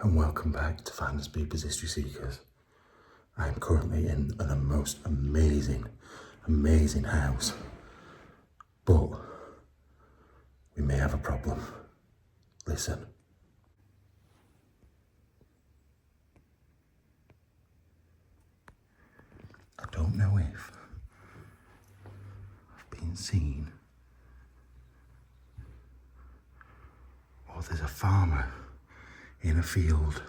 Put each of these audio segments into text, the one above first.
and welcome back to Finders Keepers History Seekers. I am currently in a most amazing house, but we may have a problem. Listen. I don't know if I've been seen or there's a farmer in a field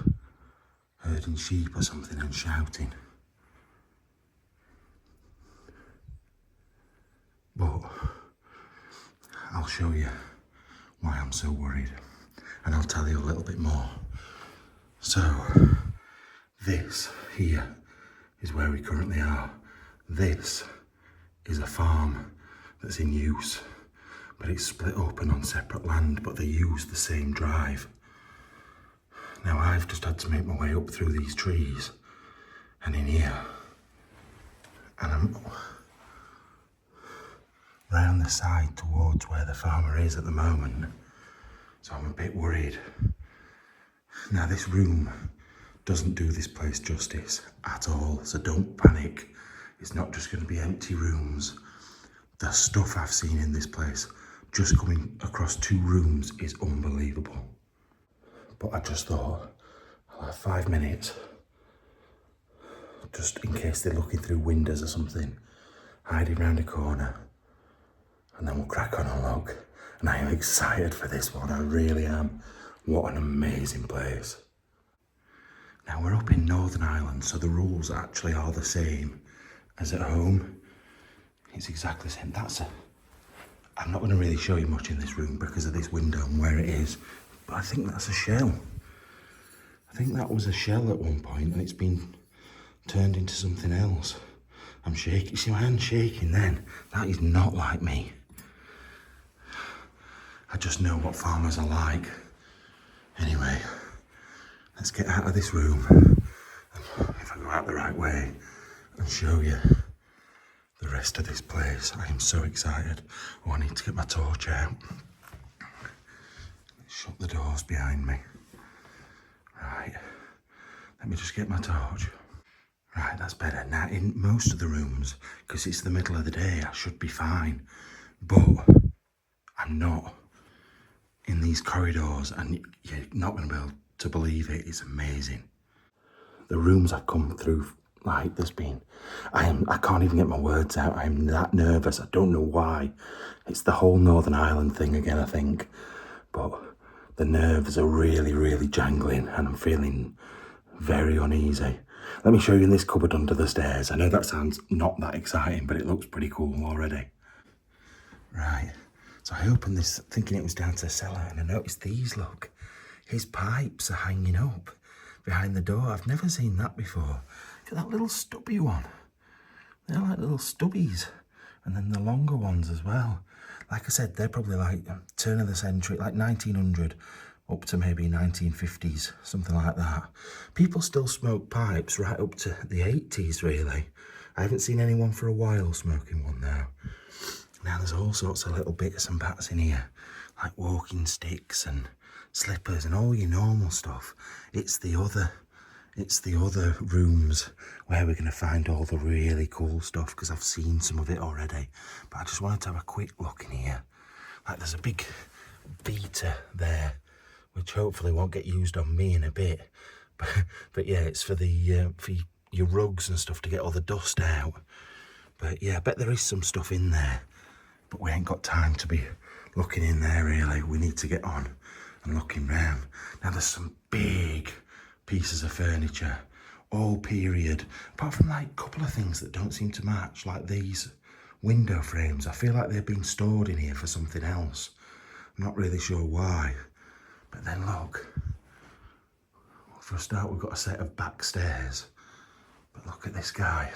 herding sheep or something and shouting. But I'll show you why I'm so worried, and I'll tell you a little bit more. So this here is where we currently are. This is a farm that's in use, but it's split open on separate land, but they use the same drive. Now I've just had to make my way up through these trees and in here, and I'm round the side towards where the farmer is at the moment, so I'm a bit worried. Now this room doesn't do this place justice at all, so don't panic. It's not just going to be empty rooms. The stuff I've seen in this place, just coming across 2 rooms, is unbelievable. But I just thought I'll have 5 minutes, just in case they're looking through windows or something, hiding round a corner, and then we'll crack on and look. And I am excited for this one, I really am. What an amazing place. Now we're up in Northern Ireland, so the rules actually are the same as at home. It's exactly the same. I'm not going to really show you much in this room because of this window and where it is, but I think that's a shell. I think that was a shell at one point and it's been turned into something else. I'm shaking. See my hand shaking then? That is not like me. I just know what farmers are like. Anyway, let's get out of this room. If I go out the right way and show you the rest of this place. I am so excited. Oh, I need to get my torch out. Shut the doors behind me. Right, let me just get my torch. Right, that's better. Now, in most of the rooms, because it's the middle of the day, I should be fine. But I'm not. In these corridors, and you're not going to be able to believe it. It's amazing. The rooms I've come through, like, I can't even get my words out. I'm that nervous. I don't know why. It's the whole Northern Ireland thing again, I think. But the nerves are really jangling and I'm feeling very uneasy. Let me show you in this cupboard under the stairs. I know that sounds not that exciting, but it looks pretty cool already. Right, so I opened this thinking it was down to the cellar, and I noticed these, look. His pipes are hanging up behind the door. I've never seen that before. Look at that little stubby one. They're like little stubbies. And then the longer ones as well. Like I said, they're probably like turn of the century, like 1900 up to maybe 1950s, something like that. People still smoke pipes right up to the 80s, really. I haven't seen anyone for a while smoking one now. Now there's all sorts of little bits and bats in here, like walking sticks and slippers and all your normal stuff. It's the other rooms where we're going to find all the really cool stuff, because I've seen some of it already. But I just wanted to have a quick look in here. Like, there's a big beater there, which hopefully won't get used on me in a bit. But yeah, it's for your rugs and stuff to get all the dust out. But yeah, I bet there is some stuff in there. But we ain't got time to be looking in there, really. We need to get on and looking round. Now there's some big pieces of furniture, all period, apart from like a couple of things that don't seem to match, like these window frames. I feel like they've been stored in here for something else. I'm not really sure why. But then look, for a start, we've got a set of back stairs. But look at this guy.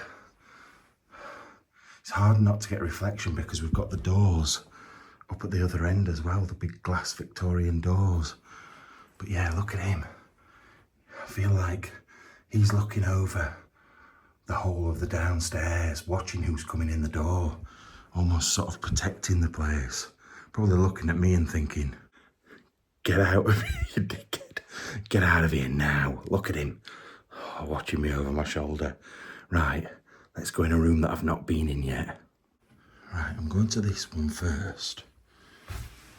It's hard not to get reflection because we've got the doors up at the other end as well, the big glass Victorian doors. But yeah, look at him. I feel like he's looking over the whole of the downstairs, watching who's coming in the door, almost sort of protecting the place. Probably looking at me and thinking, get out of here, you dickhead. Get out of here now. Look at him. Oh, watching me over my shoulder. Right, let's go in a room that I've not been in yet. Right, I'm going to this one first,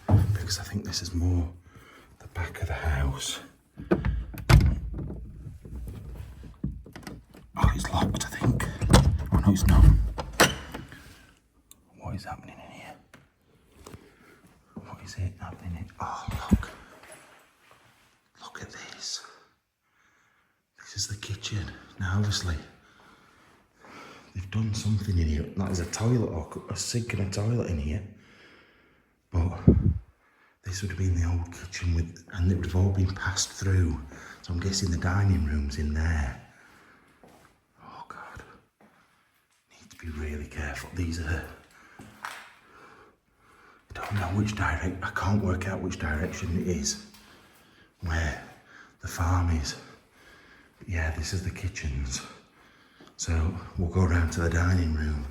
because I think this is more the back of the house. Oh, it's locked, I think. Oh, no, it's not. What is happening in here? What is it happening? Oh, look. Look at this. This is the kitchen. Now, obviously, they've done something in here. That is a toilet, or a sink and a toilet in here. But this would have been the old kitchen and it would have all been passed through. So I'm guessing the dining room's in there. Oh God. Need to be really careful. These are, I don't know which direction, I can't work out which direction it is where the farm is. But yeah, this is the kitchens. So we'll go around to the dining room.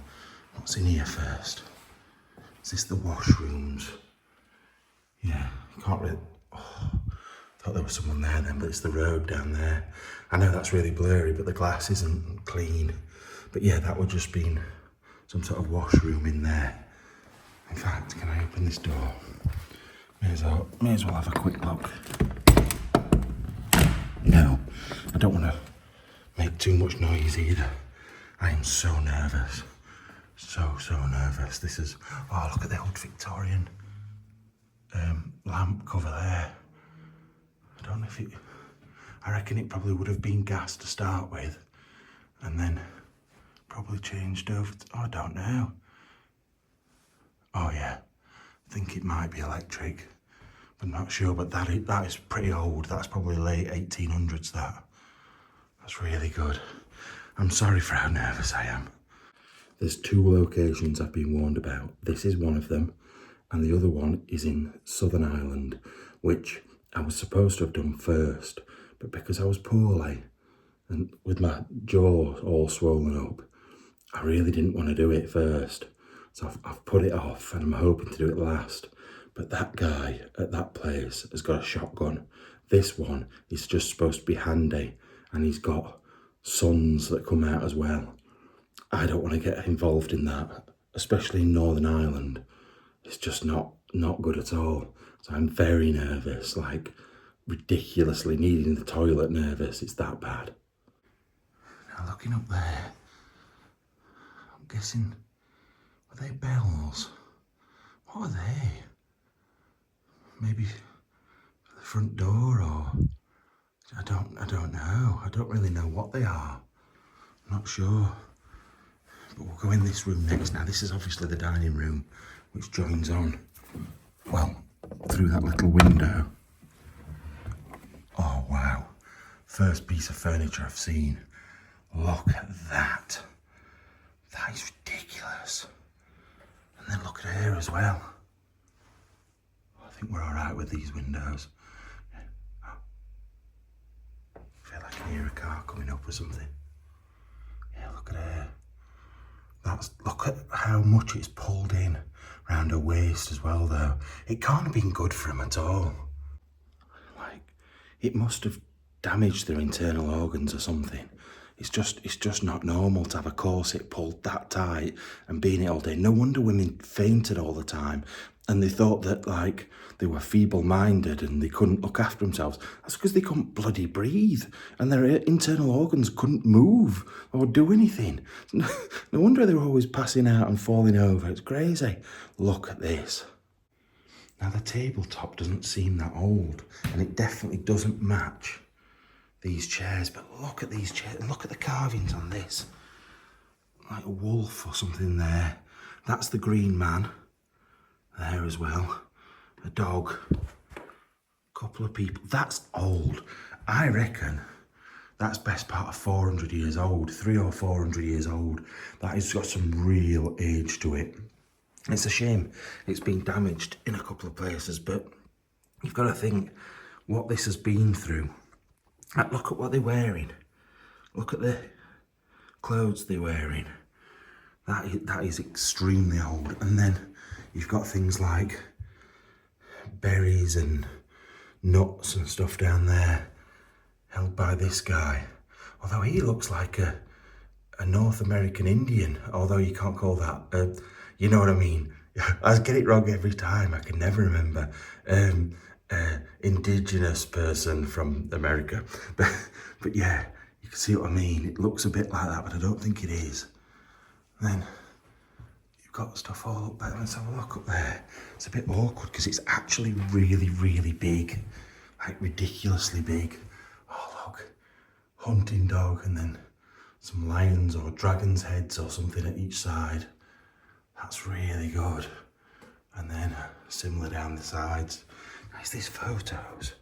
What's in here first? Is this the washrooms? Yeah, can't really, oh, thought there was someone there then, but it's the road down there. I know that's really blurry, but the glass isn't clean. But yeah, that would just been some sort of washroom in there. In fact, can I open this door? May as well have a quick look. No, I don't want to make too much noise either. I am so nervous. So nervous. This is, oh, look at the old Victorian lamp cover there. I don't know if it, I reckon it probably would have been gas to start with and then probably changed over to, oh, I don't know. Oh yeah, I think it might be electric. I'm not sure, but that is pretty old. That's probably late 1800s, that. That's really good. I'm sorry for how nervous I am. There's two locations I've been warned about. This is one of them, and the other one is in Southern Ireland, which I was supposed to have done first, but because I was poorly and with my jaw all swollen up, I really didn't want to do it first. So I've put it off and I'm hoping to do it last. But that guy at that place has got a shotgun. This one is just supposed to be handy, and he's got sons that come out as well. I don't want to get involved in that, especially in Northern Ireland. It's just not good at all. So I'm very nervous, like ridiculously needing the toilet nervous. It's that bad. Now looking up there, I'm guessing, are they bells? What are they? Maybe for the front door, or I don't know. I don't really know what they are. I'm not sure. But we'll go in this room next. Now this is obviously the dining room, which joins on, well, through that little window. Oh wow, first piece of furniture I've seen. Look at that. That is ridiculous. And then look at here as well. I think we're all right with these windows. I feel like I can hear a car coming up or something. Yeah, look at her. Look at how much it's pulled in around her waist as well, though. It can't have been good for him at all. Like, it must have damaged their internal organs or something. It's just not normal to have a corset pulled that tight and be in it all day. No wonder women fainted all the time. And they thought that, like, they were feeble-minded and they couldn't look after themselves. That's because they couldn't bloody breathe and their internal organs couldn't move or do anything. No wonder they were always passing out and falling over. It's crazy. Look at this. Now, the tabletop doesn't seem that old, and it definitely doesn't match these chairs, but look at these chairs. Look at the carvings on this. Like a wolf or something there. That's the Green Man there as well. A dog. A couple of people. That's old. I reckon that's best part of 400 years old. 300 or 400 years old. That has got some real age to it. It's a shame it's been damaged in a couple of places, but you've got to think what this has been through. Look at what they're wearing. Look at the clothes they're wearing. That is extremely old. And then you've got things like berries and nuts and stuff down there. held by this guy. Although he looks like a North American Indian, although you can't call that, you know what I mean. I get it wrong every time, I can never remember. Indigenous person from America. But yeah, you can see what I mean. It looks a bit like that, but I don't think it is. And then you've got stuff all up there. Let's have a look up there. It's a bit awkward because it's actually really, really big. Like ridiculously big. Oh look, hunting dog, and then some lions or dragons' heads or something at each side. That's really good. And then similar down the sides. Is this photos?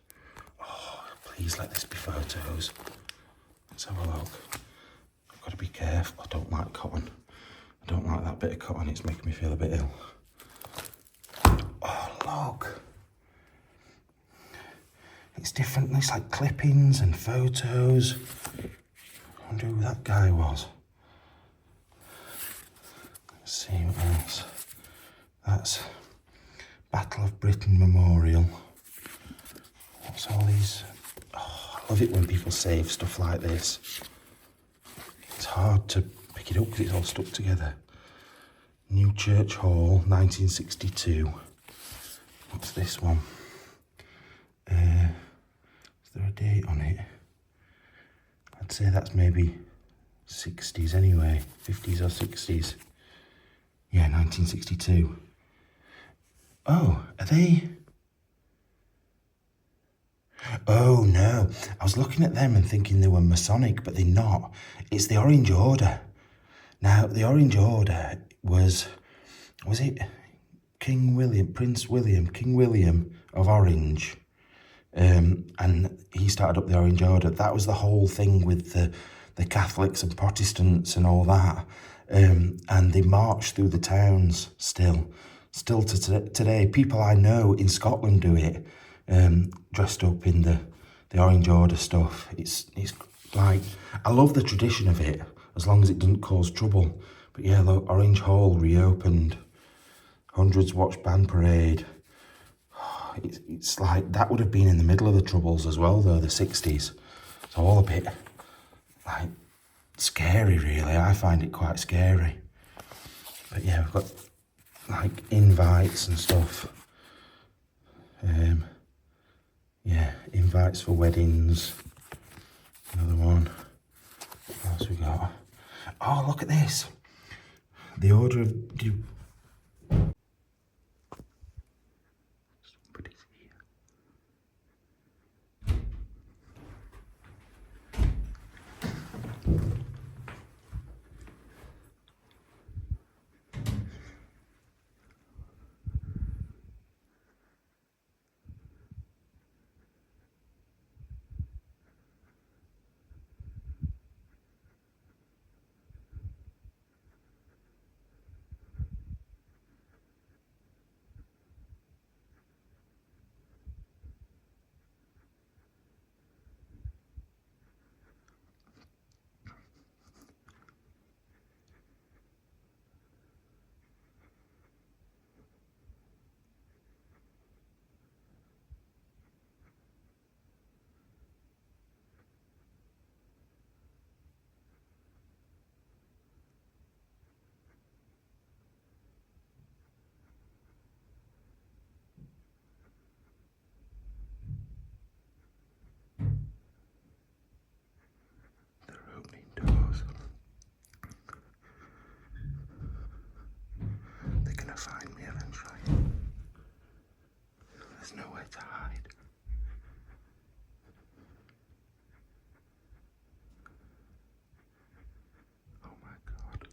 Oh, please let this be photos. Let's have a look. I've got to be careful. I don't like cotton. I don't like that bit of cotton. It's making me feel a bit ill. Oh, look. It's different. It's like clippings and photos. I wonder who that guy was. Let's see what else. That's Battle of Britain Memorial. What's all these? Oh, I love it when people save stuff like this. It's hard to pick it up because it's all stuck together. New Church Hall, 1962. What's this one? Is there a date on it? I'd say that's maybe 60s anyway, 50s or 60s. Yeah, 1962. Oh, are they? Oh no, I was looking at them and thinking they were Masonic, but they're not. It's the Orange Order. Now, the Orange Order was it King William of Orange? And he started up the Orange Order. That was the whole thing with the Catholics and Protestants and all that. And they marched through the towns still to today. People I know in Scotland do it, dressed up in the Orange Order stuff. It's like, I love the tradition of it, as long as it doesn't cause trouble. But yeah, look, Orange Hall reopened. Hundreds watched band parade. It's like, that would have been in the middle of the Troubles as well, though, the 60s. It's all a bit, like, scary, really. I find it quite scary. But yeah, we've got, like, invites and stuff. Yeah, invites for weddings. Another one. What else we got? Oh, look at this. The Order of... Somebody's here. They're opening doors. They're gonna find me eventually. There's nowhere to hide. Oh my God.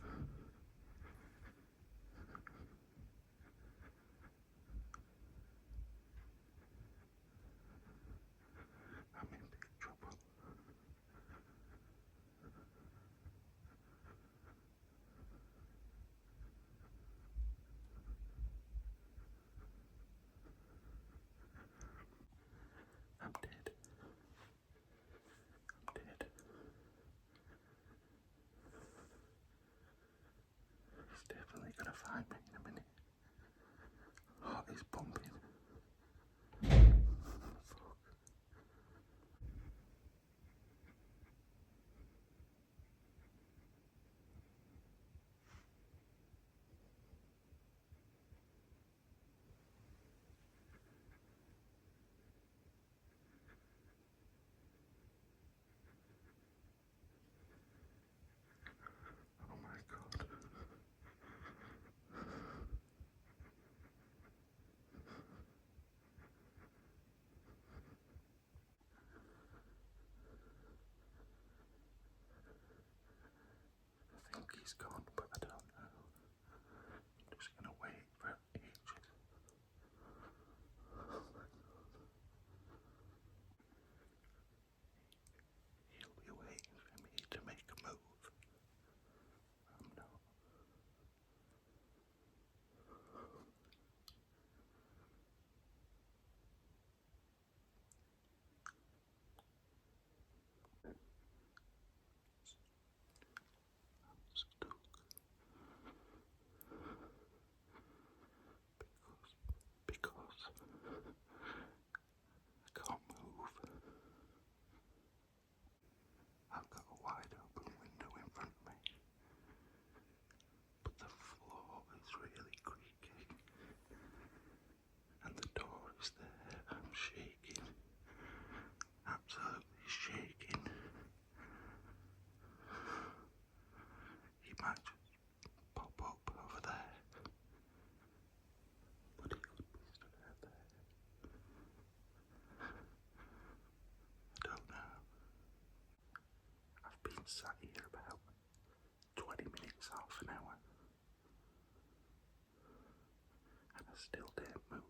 I'm in big trouble. almost there. I'm shaking. Absolutely shaking. He might just pop up over there. But he could be stood out there. I don't know. I've been sat here about 20 minutes, half an hour. And I still don't move.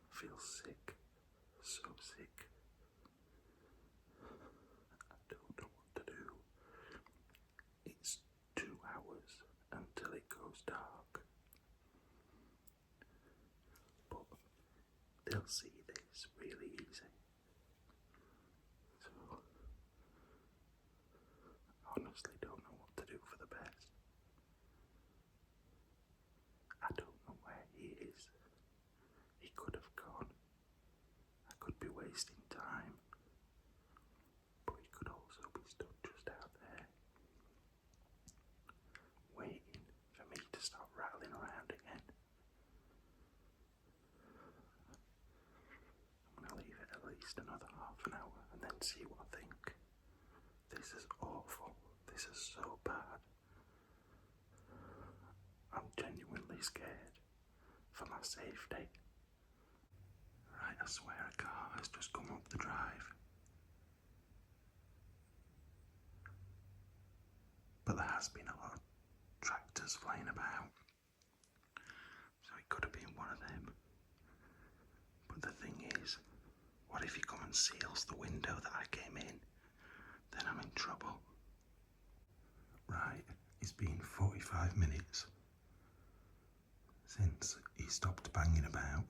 I feel sick. So sick. I don't know what to do. It's 2 hours until it goes dark. But they'll see this really easy. So, I honestly don't know what to do for the best. I don't know where he is. He could have gone. I could be wasting time. But he could also be stood just out there, waiting for me to start rattling around again. I'm going to leave it at least another half an hour and then see what I think. This is awful. This is so bad. I'm genuinely scared for my safety. Right, I swear a car has just come up the drive. But there has been a lot of tractors flying about. So it could have been one of them. But the thing is, what if he comes and seals the window that I came in? Then I'm in trouble. Right, it's been 45 minutes since he stopped banging about.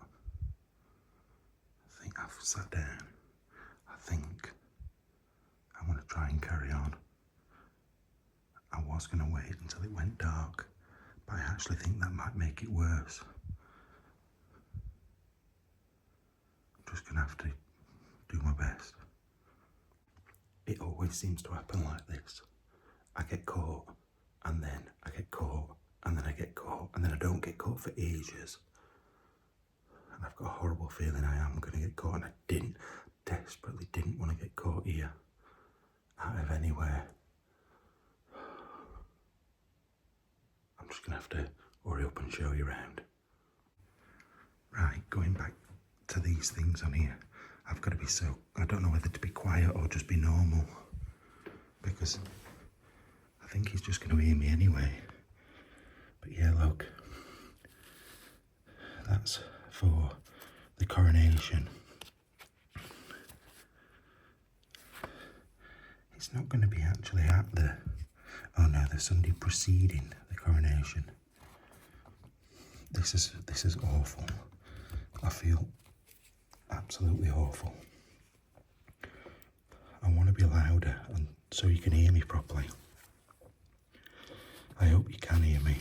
I think I've sat down. I think I'm going to try and carry on. I was going to wait until it went dark, but I actually think that might make it worse. I'm just going to have to do my best. It always seems to happen like this. I get caught, and then I get caught, and then I get caught, and then I don't get caught for ages. And I've got a horrible feeling I am going to get caught, and I desperately didn't want to get caught here, out of anywhere. I'm just going to have to hurry up and show you around. Right, going back to these things on here, I've got to be I don't know whether to be quiet or just be normal, because I think he's just going to hear me anyway. But yeah, look, that's for the coronation. It's not going to be actually at the Sunday preceding the coronation. This is awful. I feel absolutely awful. I want to be louder and so you can hear me properly. I hope you can hear me.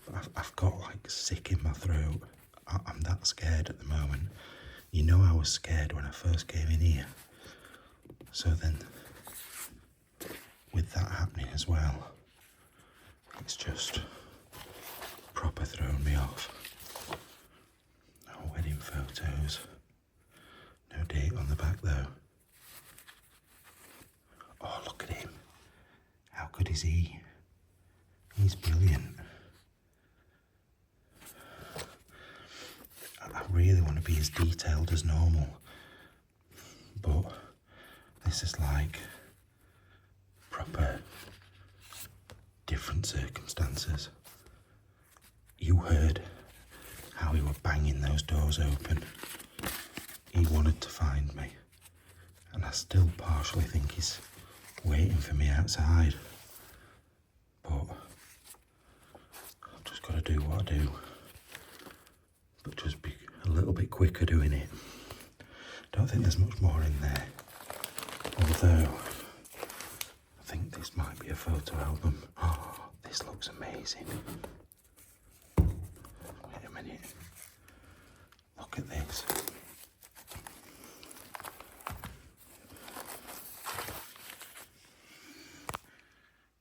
But I've got like sick in my throat. I'm that scared at the moment. You know I was scared when I first came in here. So then, with that happening as well, it's just proper thrown me off. No wedding photos. No date on the back though. Oh, look at him. How good is he? He's brilliant. I really want to be as detailed as normal, but this is like proper different circumstances. You heard how he were banging those doors open. He wanted to find me, and I still partially think he's waiting for me outside, but I've just got to do what I do, but just be a little bit quicker doing it. Don't think there's much more in there, although I think this might be a photo album. Oh, this looks amazing. Wait a minute, look at this.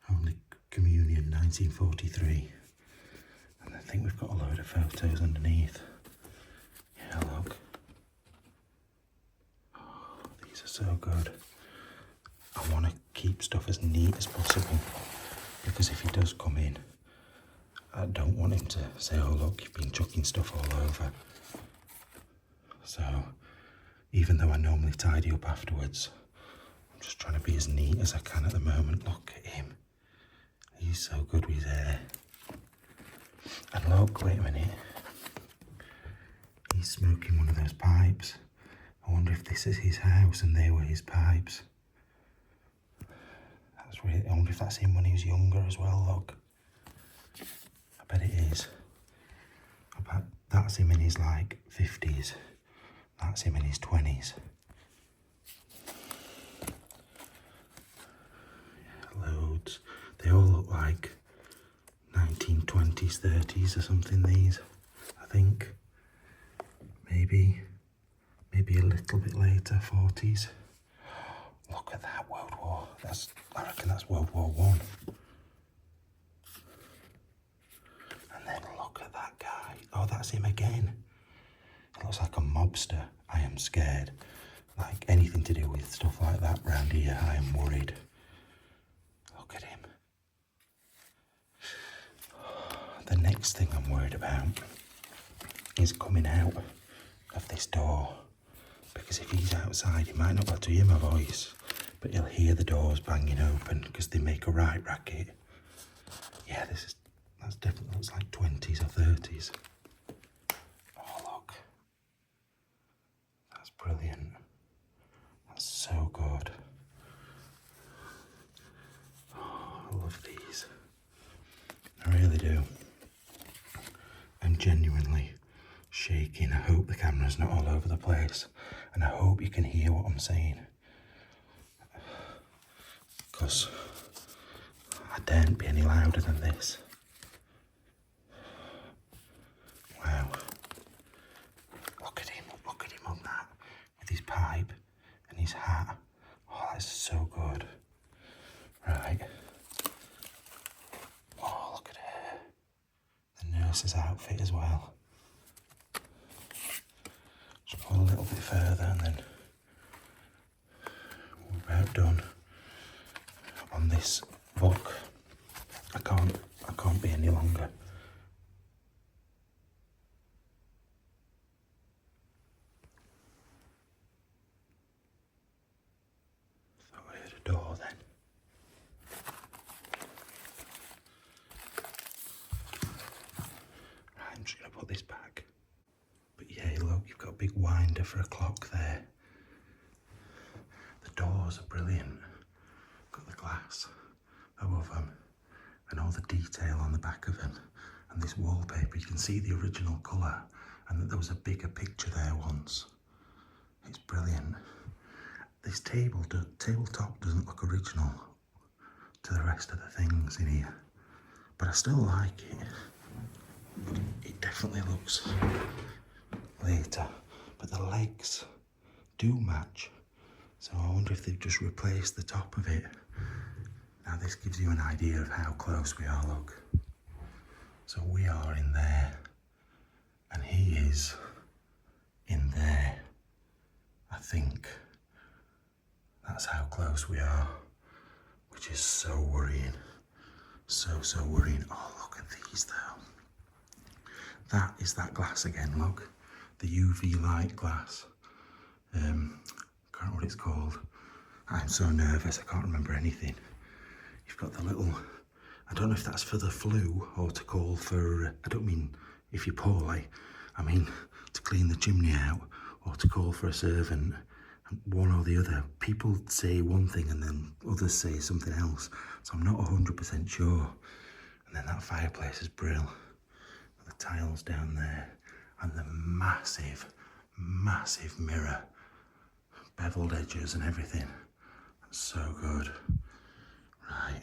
Holy Communion 1943, and the think we've got a load of photos underneath. Yeah, look. Oh, these are so good. I want to keep stuff as neat as possible, because if he does come in, I don't want him to say, oh look, you've been chucking stuff all over. So, even though I normally tidy up afterwards, I'm just trying to be as neat as I can at the moment. Look at him. He's so good with his hair. And look, wait a minute. He's smoking one of those pipes. I wonder if this is his house and they were his pipes. That's really, I wonder if that's him when he was younger as well, look. I bet it is. I bet that's him in his like 50s. That's him in his 20s. Yeah, loads. They all look like 1920s, 30s or something, these, I think. Maybe a little bit later, 40s. Look at that World War. I reckon that's World War One. And then look at that guy. Oh, that's him again. He looks like a mobster. I am scared. Like anything to do with stuff like that round here, I am worried. Look at him. The next thing I'm worried about is coming out of this door. Because if he's outside, he might not be able to hear my voice, but he'll hear the doors banging open because they make a right racket. Yeah, that definitely looks like 20s or 30s. Oh, look. That's brilliant. That's so good. Oh, I love these. I really do. I'm genuinely shaking. I hope the camera's not all over the place, and I hope you can hear what I'm saying, because I daren't be any louder than this. Wow. Look at him on that, with his pipe and his hat. Oh, that's so good. Right. Oh, look at her. The nurse's outfit as well. Just go a little bit further and then we're about done on this book. I can't be any longer. Thought I heard a door then. Right, I'm just gonna put this back. But yeah, look, you've got a big winder for a clock there. The doors are brilliant. Got the glass above them and all the detail on the back of them. And this wallpaper, you can see the original colour and that there was a bigger picture there once. It's brilliant. This tabletop doesn't look original to the rest of the things in here, but I still like it. But it definitely looks later, but the legs do match, so I wonder if they've just replaced the top of it. Now this gives you an idea of how close we are, look. So we are in there and he is in there. I think that's how close we are, which is so worrying. So worrying. Oh, look at these though. That is that glass again, look. The UV light glass. Can't remember what it's called. I'm so nervous, I can't remember anything. You've got the little, I don't know if that's for the flu or to call for, I don't mean if you're poorly, I mean to clean the chimney out or to call for a servant, one or the other. People say one thing and then others say something else, so I'm not 100% sure. And then that fireplace is brilliant. The tiles down there and the massive mirror, beveled edges and everything. That's so good. Right.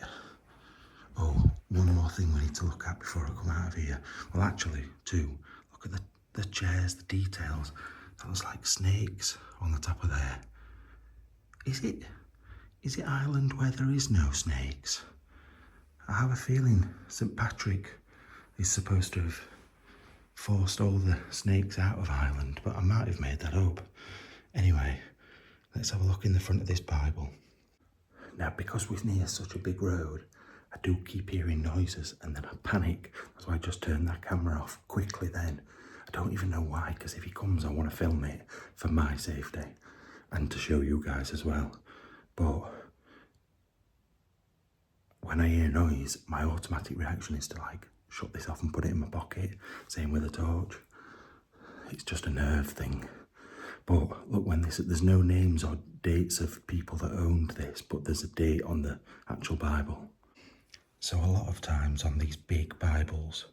Oh, one more thing we need to look at before I come out of here. Well, actually, two. Look at the chairs, the details. That looks like snakes on the top of there. Is it Ireland where there is no snakes? I have a feeling St. Patrick is supposed to have forced all the snakes out of Ireland, but I might have made that up. Anyway, let's have a look in the front of this Bible. Now, because we're near such a big road, I do keep hearing noises and then I panic. That's why I just turned that camera off quickly then. I don't even know why, because if he comes, I want to film it for my safety and to show you guys as well. But when I hear noise, my automatic reaction is to like shut this off and put it in my pocket. Same with a torch. It's just a nerve thing. But look, when there's no names or dates of people that owned this, but there's a date on the actual Bible. So a lot of times on these big Bibles,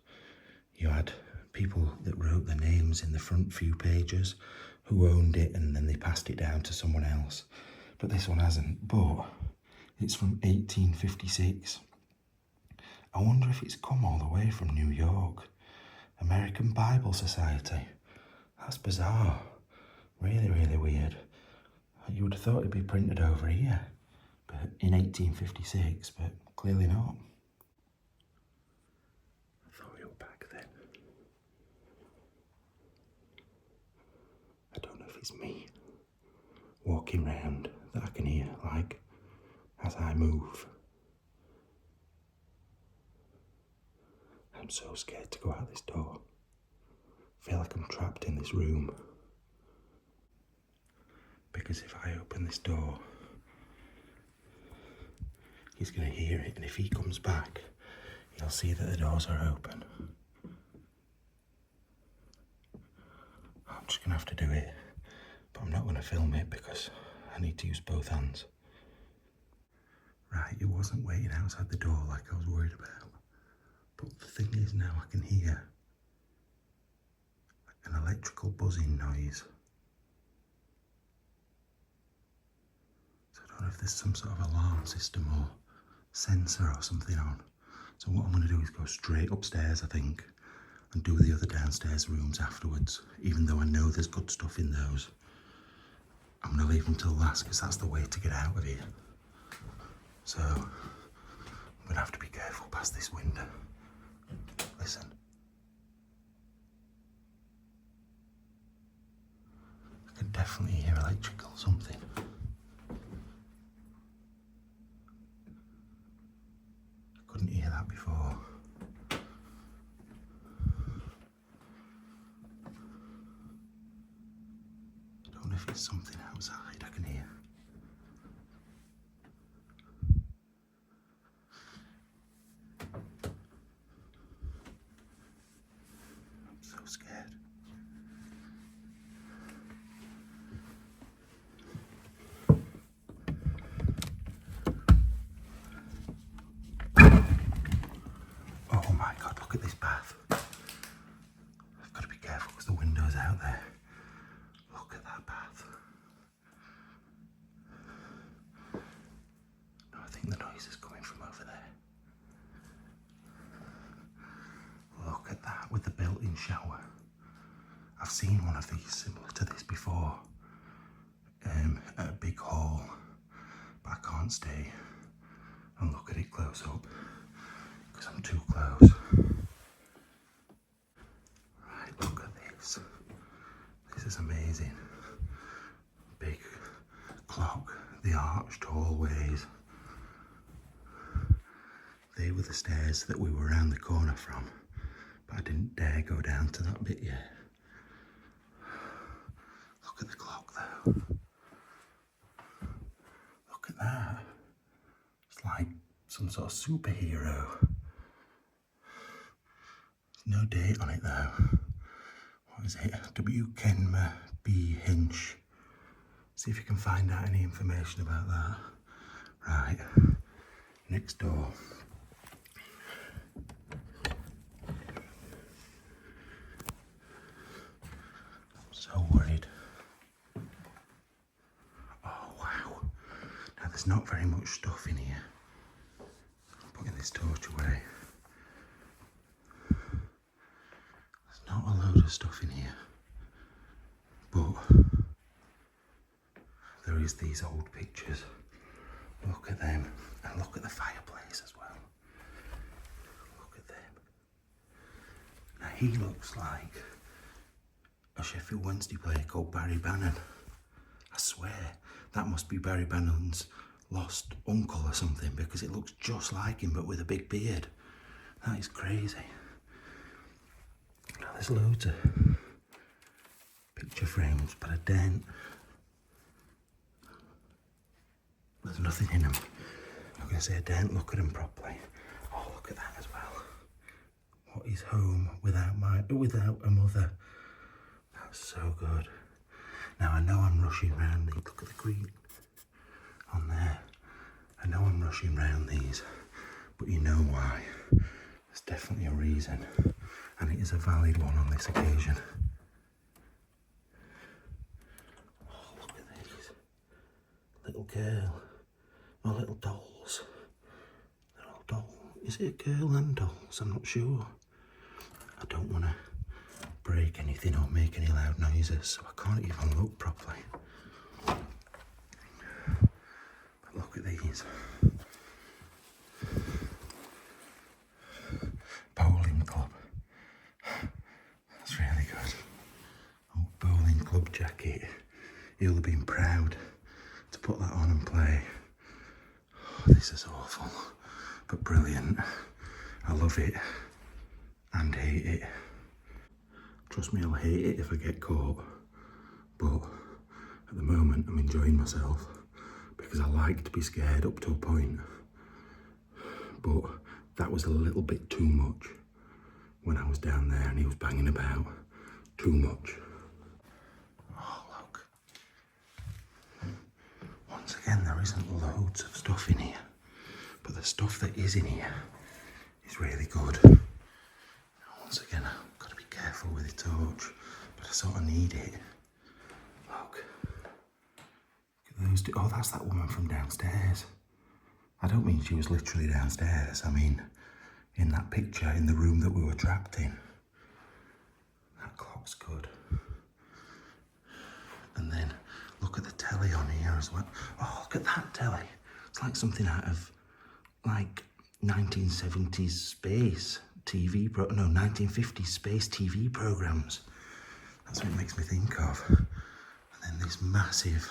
you had people that wrote their names in the front few pages who owned it, and then they passed it down to someone else. But this one hasn't, but it's from 1856. I wonder if it's come all the way from New York. American Bible Society. That's bizarre. Really, really weird. You would have thought it'd be printed over here, but in 1856, but clearly not. I thought we were back then. I don't know if it's me walking round that I can hear, like, as I move. I'm so scared to go out this door. I feel like I'm trapped in this room. Because if I open this door, he's going to hear it, and if he comes back, he'll see that the doors are open. I'm just going to have to do it, but I'm not going to film it because I need to use both hands. Right, it wasn't waiting outside the door like I was worried about, but the thing is now I can hear an electrical buzzing noise. So I don't know if there's some sort of alarm system or sensor or something on. So what I'm going to do is go straight upstairs, I think, and do the other downstairs rooms afterwards, even though I know there's good stuff in those. I'm going to leave them till last because that's the way to get out of here. So I'm going to have to be careful past this window. Listen. I can definitely hear electrical something. I couldn't hear that before. I don't know if it's something outside I can hear. I'm so scared. Oh my God, look at this bath. I've got to be careful because the window's out there. Look at that bath. No, I think the noise is coming from over there. Look at that with the built-in shower. I've seen one of these similar to this before at a big hall, but I can't stay and look at it close up because I'm too close. Right, look at this. This is amazing. Big clock, the arched hallways. They were the stairs that we were around the corner from, but I didn't dare go down to that bit yet. Look at the clock though. Look at that. It's like some sort of superhero. There's no date on it though. What is it? W. Kenma B. Hinch. See if you can find out any information about that. Right, next door. I'm so worried. Oh wow. Now there's not very much stuff in here. I'm putting this torch away. There's not a load of stuff in here. But there is these old pictures. Look at them, and look at the fireplace as well. Look at them. Now he looks like a Sheffield Wednesday player called Barry Bannon. I swear, that must be Barry Bannon's lost uncle or something, because it looks just like him but with a big beard. That is crazy. Now there's loads of picture frames, but I don't. There's nothing in them. I'm going to say I don't look at them properly. Oh, look at that as well. What is home without a mother? That's so good. Now I know I'm rushing round these. Look at the green on there. I know I'm rushing round these, but you know why. There's definitely a reason, and it is a valid one on this occasion. Oh, look at these. Little girl. Oh, little dolls. They're all dolls. Is it a girl and dolls? I'm not sure. I don't want to break anything or make any loud noises, so I can't even look properly. But look at these. Bowling club. That's really good. Oh, bowling club jacket. You'll have been proud to put that on and play. Oh, this is awful, but brilliant. I love it and hate it. Trust me, I'll hate it if I get caught, but at the moment I'm enjoying myself because I like to be scared up to a point, but that was a little bit too much when I was down there and he was banging about. Too much. Oh, look. Once again, there isn't loads of stuff in here, but the stuff that is in here is really good. Once again, I've got to be careful with the torch, but I sort of need it. Look. Look at those two. Oh, that's that woman from downstairs. I don't mean she was literally downstairs. I mean, in that picture, in the room that we were trapped in. That clock's good. And then look at the telly on here as well. Oh, look at that telly. It's like something out of, like, 1970s space TV, 1950s space TV programs. That's what it makes me think of. And then this massive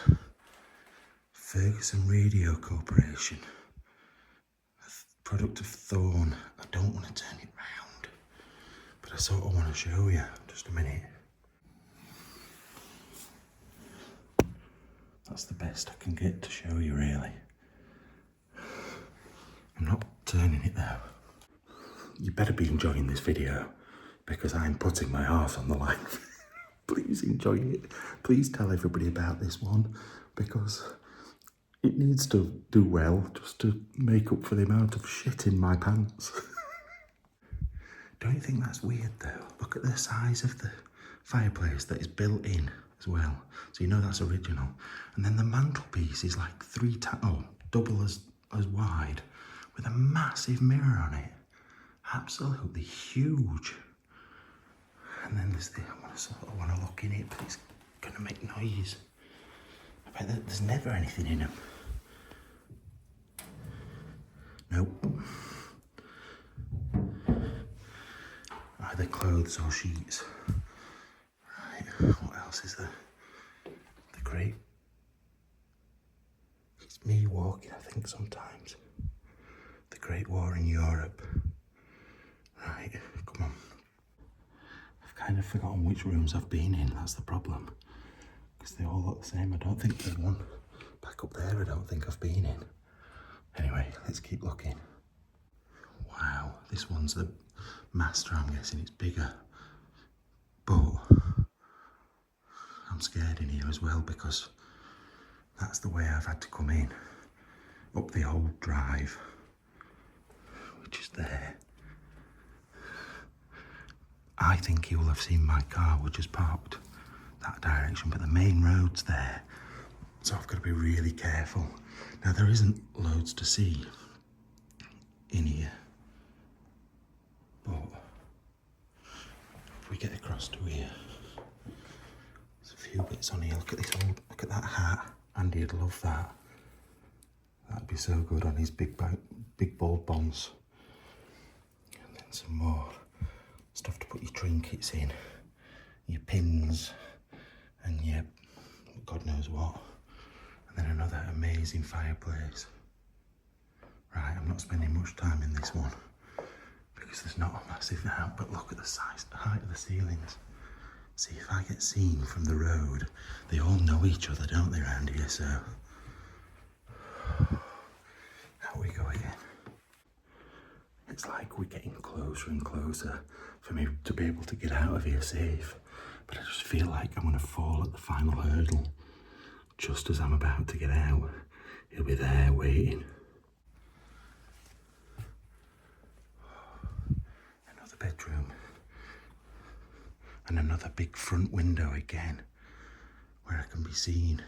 Ferguson Radio Corporation, a product of Thorn. I don't want to turn it round, but I sort of want to show you. Just a minute. That's the best I can get to show you, really. I'm not turning it though. You better be enjoying this video because I'm putting my arse on the line. Please enjoy it. Please tell everybody about this one because it needs to do well just to make up for the amount of shit in my pants. Don't you think that's weird though? Look at the size of the fireplace that is built in as well. So you know that's original. And then the mantelpiece is like double as wide with a massive mirror on it. Absolutely huge. And then there's I want to look in it, but it's going to make noise. I bet there's never anything in them. Nope. Either clothes or sheets. Right, what else is there? The Great... It's me walking, I think, sometimes. The Great War in Europe. Right, come on. I've kind of forgotten which rooms I've been in, that's the problem. Because they all look the same. I don't think there's one back up there I don't think I've been in. Anyway, let's keep looking. Wow, this one's the master, I'm guessing it's bigger. But I'm scared in here as well because that's the way I've had to come in. Up the old drive, which is there. I think he will have seen my car, which is parked that direction, but the main road's there. So I've got to be really careful. Now there isn't loads to see in here, but if we get across to here, there's a few bits on here. Look at this look at that hat. Andy'd love that. That'd be so good on his big bald bonds. And then some more stuff to put your trinkets in, your pins, and your God knows what. And then another amazing fireplace. Right, I'm not spending much time in this one because there's not a massive amount, but look at the size, the height of the ceilings. See, if I get seen from the road, they all know each other, don't they, around here, so. Out we go again. It's like we're getting closer and closer for me to be able to get out of here safe, but I just feel like I'm gonna fall at the final hurdle. Just as I'm about to get out, he'll be there waiting. Another bedroom. And another big front window again, where I can be seen.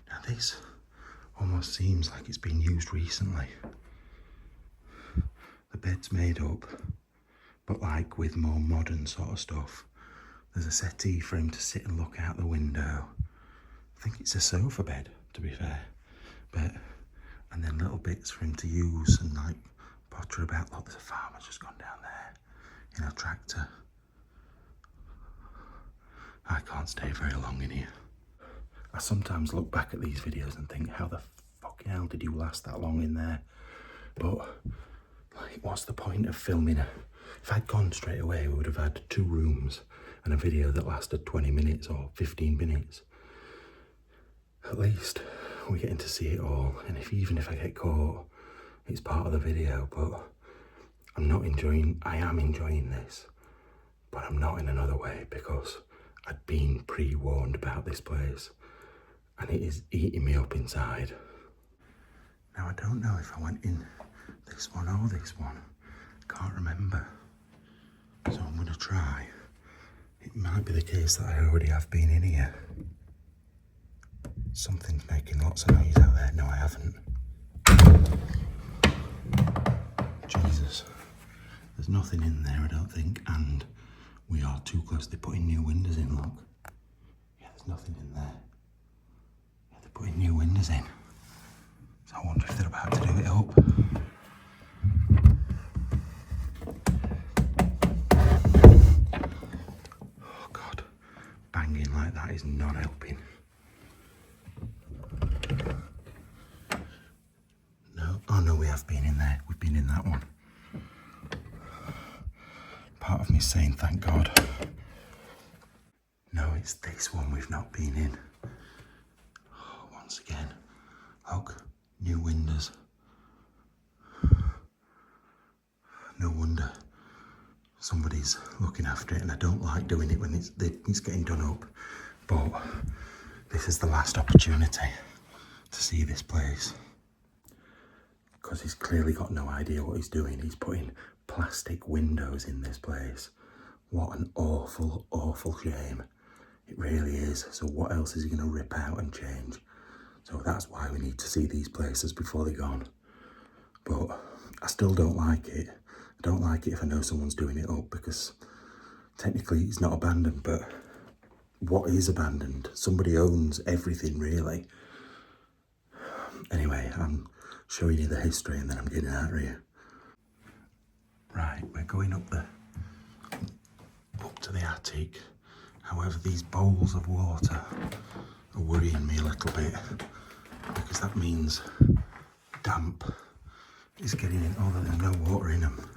Now this almost seems like it's been used recently. The bed's made up, but like with more modern sort of stuff. There's a settee for him to sit and look out the window. I think it's a sofa bed, to be fair, but and then little bits for him to use and like potter about. Look, there's a farmer just gone down there in a tractor. I can't stay very long in here. I sometimes look back at these videos and think, how the fucking hell did you last that long in there? But like, what's the point of filming it? If I'd gone straight away, we would have had 2 rooms and a video that lasted 20 minutes or 15 minutes. At least we're getting to see it all, and even if I get caught, it's part of the video. But I am enjoying this, but I'm not in another way because I'd been pre-warned about this place and it is eating me up inside. Now I don't know if I went in this one or this one, can't remember, so I'm going to try. It might be the case that I already have been in here. Something's making lots of noise out there. No, I haven't. Jesus. There's nothing in there, I don't think, and we are too close. They're putting new windows in, look. Yeah, there's nothing in there. Yeah, they're putting new windows in. So I wonder if they're about to do it up. Oh God, banging like that is not helping. No, oh no, we have been in there. We've been in that one. Part of me saying thank God. No, it's this one we've not been in. Oh, once again, look, new windows. No wonder somebody's looking after it, and I don't like doing it when it's getting done up. But this is the last opportunity to see this place. Because he's clearly got no idea what he's doing. He's putting plastic windows in this place. What an awful, awful shame. It really is. So what else is he going to rip out and change? So that's why we need to see these places before they're gone. But I still don't like it. I don't like it if I know someone's doing it up, because technically it's not abandoned, but what is abandoned? Somebody owns everything, really. Anyway, I'm showing you the history and then I'm getting out of here. Right, we're going up to the attic. However, these bowls of water are worrying me a little bit, because that means damp is getting in, although there's no water in them.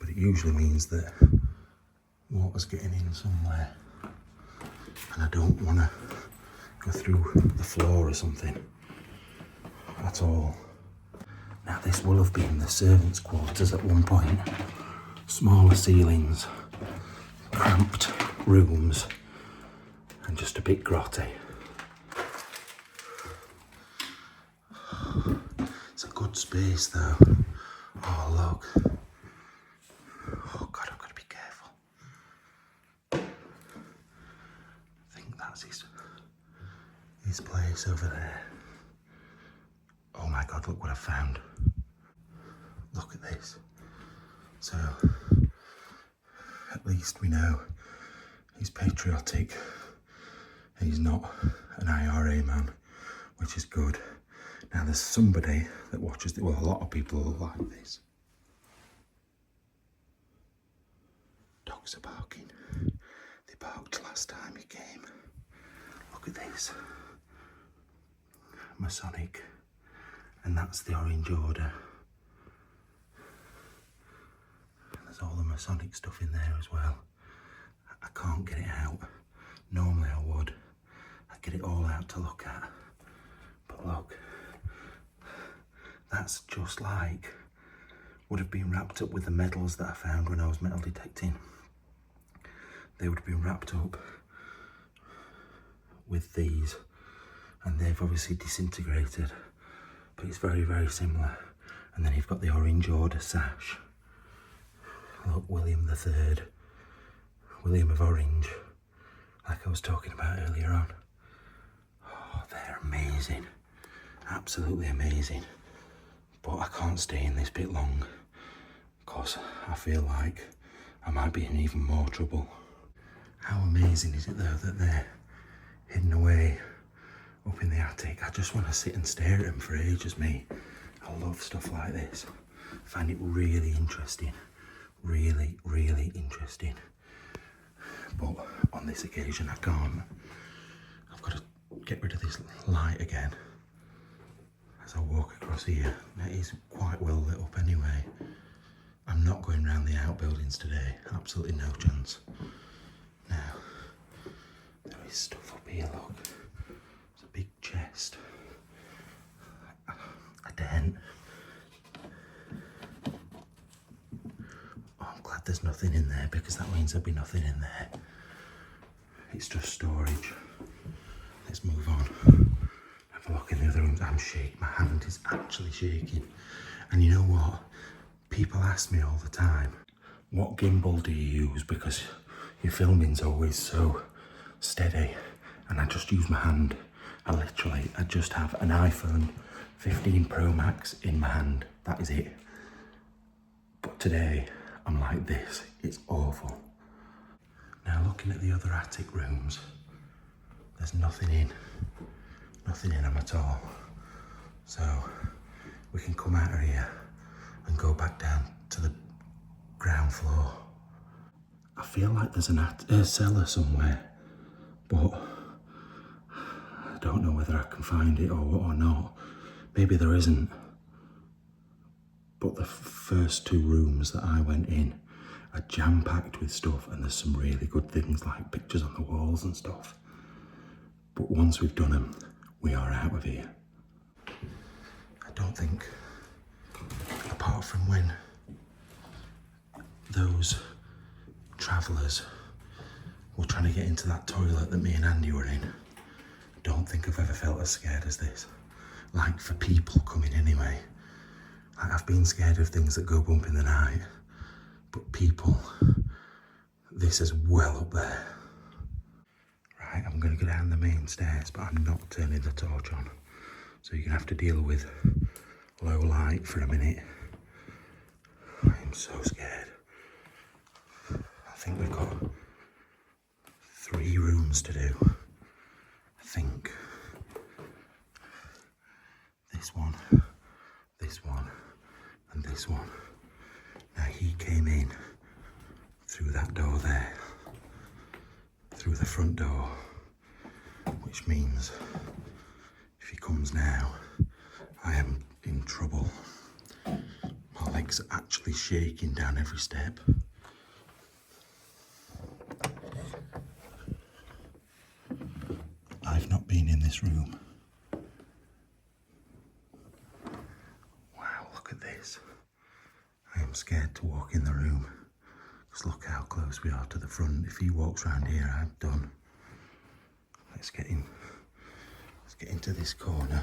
But it usually means that water's getting in somewhere. And I don't want to go through the floor or something at all. Now this will have been the servants' quarters at one point. Smaller ceilings, cramped rooms, and just a bit grotty. It's a good space though. Oh look. Oh God, I've got to be careful. I think that's his place over there. Oh my God, look what I found. Look at this. So, at least we know he's patriotic. He's not an IRA man, which is good. Now there's somebody that watches, well, a lot of people like this. dogs are barking. They barked last time he came. Look at this. Masonic. And that's the Orange Order. And there's all the Masonic stuff in there as well. I can't get it out. Normally I would. I'd get it all out to look at. But look. That's just like would have been wrapped up with the medals that I found when I was metal detecting. They would have been wrapped up with these, and they've obviously disintegrated, but it's very, very similar. And then you've got the Orange Order sash. Look, William III, William of Orange, like I was talking about earlier on. Oh, they're amazing, absolutely amazing. But I can't stay in this bit long, because I feel like I might be in even more trouble. How amazing is it though that they're hidden away up in the attic? I just want to sit and stare at them for ages, me. I love stuff like this. I find it really interesting. Really, really interesting. But on this occasion I can't. I've got to get rid of this light again as I walk across here. It is quite well lit up anyway. I'm not going round the outbuildings today. Absolutely no chance. Now, there is stuff up here, look. There's a big chest. A den. Oh, I'm glad there's nothing in there, because that means there'll be nothing in there. It's just storage. Let's move on. Have a look in the other rooms. I'm shaking. My hand is actually shaking. And you know what? People ask me all the time, what gimbal do you use? Because your filming's always so steady. And I just use my hand. I just have an iPhone 15 Pro Max in my hand. That is it. But today, I'm like this. It's awful. Now looking at the other attic rooms, there's nothing in them at all. So we can come out of here and go back down to the ground floor. I feel like there's a cellar somewhere, but I don't know whether I can find it or not. Maybe there isn't. But the first two rooms that I went in are jam-packed with stuff, and there's some really good things like pictures on the walls and stuff. But once we've done them, we are out of here. I don't think, apart from when those travellers were trying to get into that toilet that me and Andy were in, I don't think I've ever felt as scared as this. Like, for people coming anyway. Like, I've been scared of things that go bump in the night, but people, this is well up there. Right, I'm going to go down the main stairs, but I'm not turning the torch on. So you're going to have to deal with low light for a minute. I'm so scared. I think we've got 3 rooms to do. I think. This one, and this one. Now he came in through that door there, through the front door, which means if he comes now, I am in trouble. My legs are actually shaking down every step. I've not been in this room. Wow, look at this. I am scared to walk in the room. Just look how close we are to the front. If he walks around here, I'm done. Let's get in. Let's get into this corner.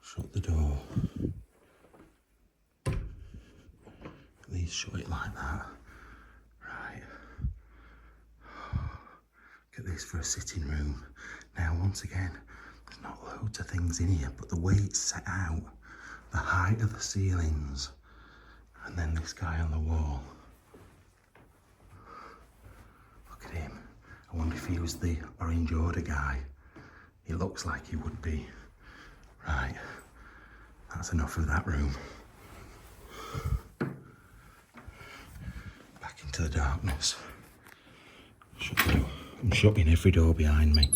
Shut the door. At least shut it like that. Right. Get this for a sitting room. Now, once again, there's not loads of things in here, but the way it's set out, the height of the ceilings, and then this guy on the wall. Look at him. I wonder if he was the Orange Order guy. He looks like he would be. Right, that's enough of that room. Back into into the darkness. Shut the door. I'm shutting every door behind me.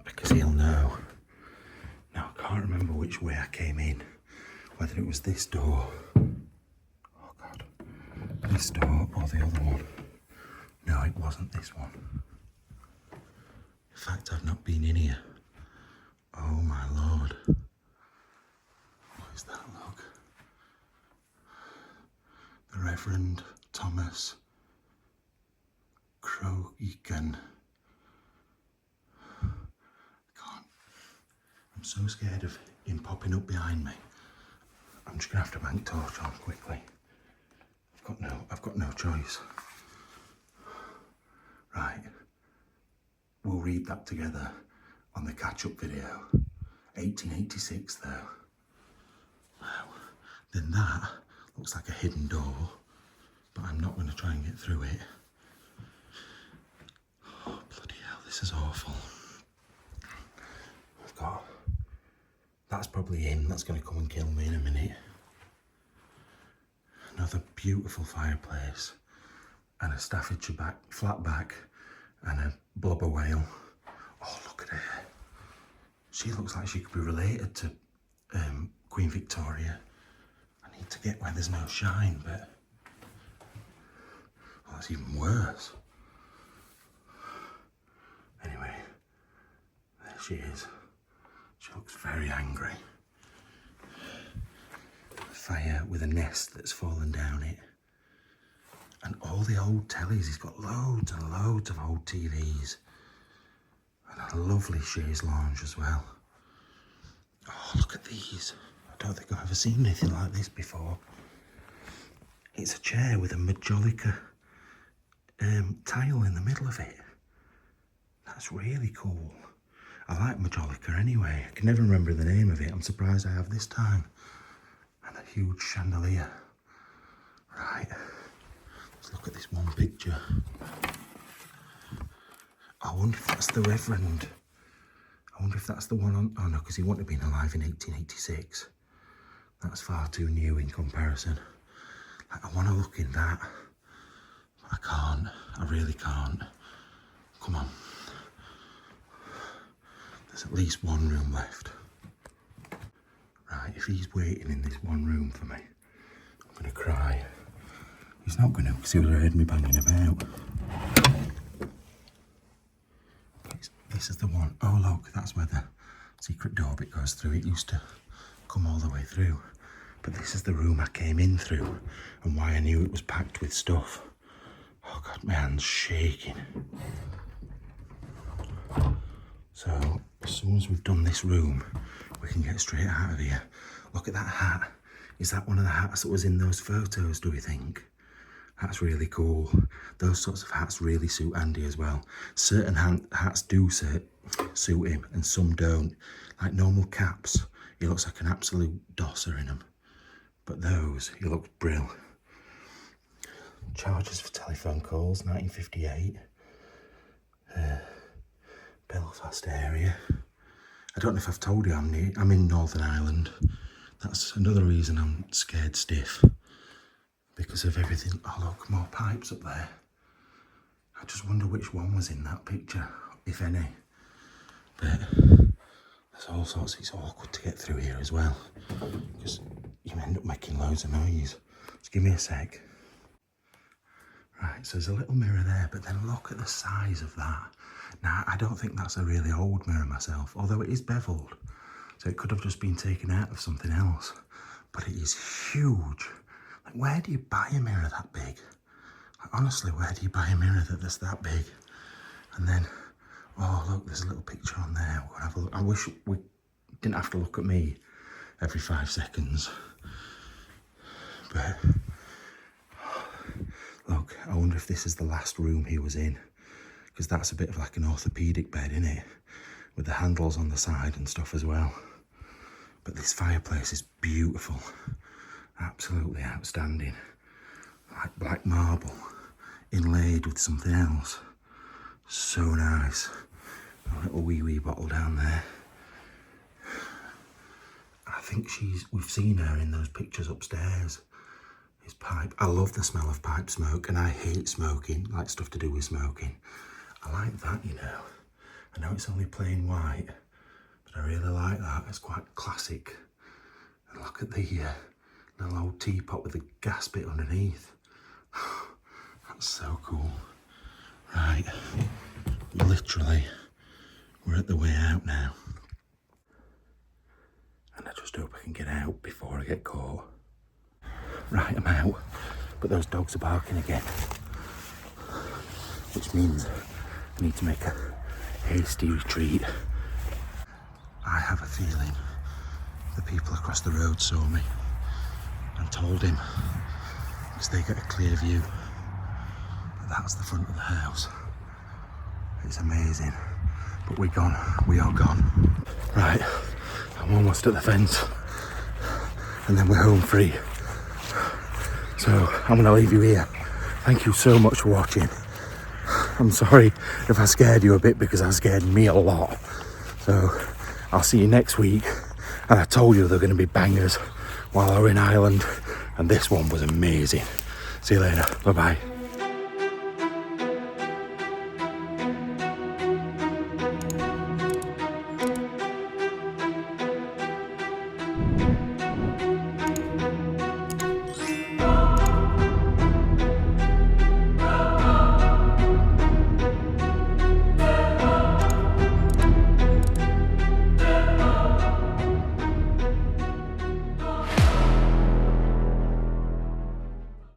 Because he'll know. Now, I can't remember which way I came in. Whether it was this door. Oh, God. This door or the other one. No, it wasn't this one. In fact, I've not been in here. Oh, my Lord. What is that, look? The Reverend Thomas Crogan. I'm so scared of him popping up behind me. I'm just gonna have to bank torch on quickly. I've got no choice. Right. We'll read that together on the catch-up video. 1886 though. Wow. Then that looks like a hidden door, but I'm not going to try and get through it. Oh, bloody hell, this is awful. That's probably him that's going to come and kill me in a minute. Another beautiful fireplace and a Staffordshire flat back and a blubber whale. Oh, look at her. She looks like she could be related to Queen Victoria. I need to get where there's no shine, but well, that's even worse. Anyway, there she is. She looks very angry. A fire with a nest that's fallen down it. And all the old tellies. He's got loads and loads of old TVs. And a lovely chaise lounge as well. Oh, look at these. I don't think I've ever seen anything like this before. It's a chair with a Majolica tile in the middle of it. That's really cool. I like Majolica anyway. I can never remember the name of it. I'm surprised I have this time. And a huge chandelier. Right. Let's look at this one picture. I wonder if that's the Reverend. I wonder if that's the one on... Oh no, because he wouldn't have been alive in 1886. That's far too new in comparison. Like, I want to look in that. But I can't. I really can't. Come on. There's at least one room left. Right, if he's waiting in this one room for me, I'm going to cry. He's not going to, because he would have heard me banging about. This is the one. Oh look, that's where the secret door bit goes through. It used to come all the way through. But this is the room I came in through, and why I knew it was packed with stuff. Oh God, my hand's shaking. So, as soon as we've done this room, we can get straight out of here. Look at that hat. Is that one of the hats that was in those photos, do we think? That's really cool. Those sorts of hats really suit Andy as well. Certain hats do suit him and some don't. Like normal caps, he looks like an absolute dosser in them. But those, he looks brill. Charges for telephone calls, 1958. Belfast area. I don't know if I've told you I'm in Northern Ireland. That's another reason I'm scared stiff. Because of everything. Oh look, more pipes up there. I just wonder which one was in that picture, if any. But there's all sorts. It's awkward to get through here as well, because you end up making loads of noise. Just give me a sec. Right, so there's a little mirror there, but then look at the size of that. Now, I don't think that's a really old mirror myself, although it is beveled. So it could have just been taken out of something else. But it is huge. Like, where do you buy a mirror that big? Like, honestly, where do you buy a mirror that's that big? And then, oh look, there's a little picture on there. We're gonna have a look. I wish we didn't have to look at me every 5 seconds. But look, I wonder if this is the last room he was in, because that's a bit of like an orthopedic bed, isn't it? With the handles on the side and stuff as well. But this fireplace is beautiful. Absolutely outstanding. Like black marble inlaid with something else. So nice. A little wee bottle down there. I think we've seen her in those pictures upstairs. is pipe. I love the smell of pipe smoke, and I hate smoking, like stuff to do with smoking. I like that, you know. I know it's only plain white, but I really like that. It's quite classic. And look at the little old teapot with the gas bit underneath. That's so cool. Right, literally, we're at the way out now. And I just hope I can get out before I get caught. Right, I'm out, but those dogs are barking again. Which means I need to make a hasty retreat. I have a feeling the people across the road saw me and told him, because they get a clear view. But that's the front of the house. It's amazing. But we're gone. We are gone. Right, I'm almost at the fence. And then we're home free. So I'm going to leave you here. Thank you so much for watching. I'm sorry if I scared you a bit, because I scared me a lot. So I'll see you next week. And I told you they're going to be bangers while I were in Ireland. And this one was amazing. See you later. Bye-bye.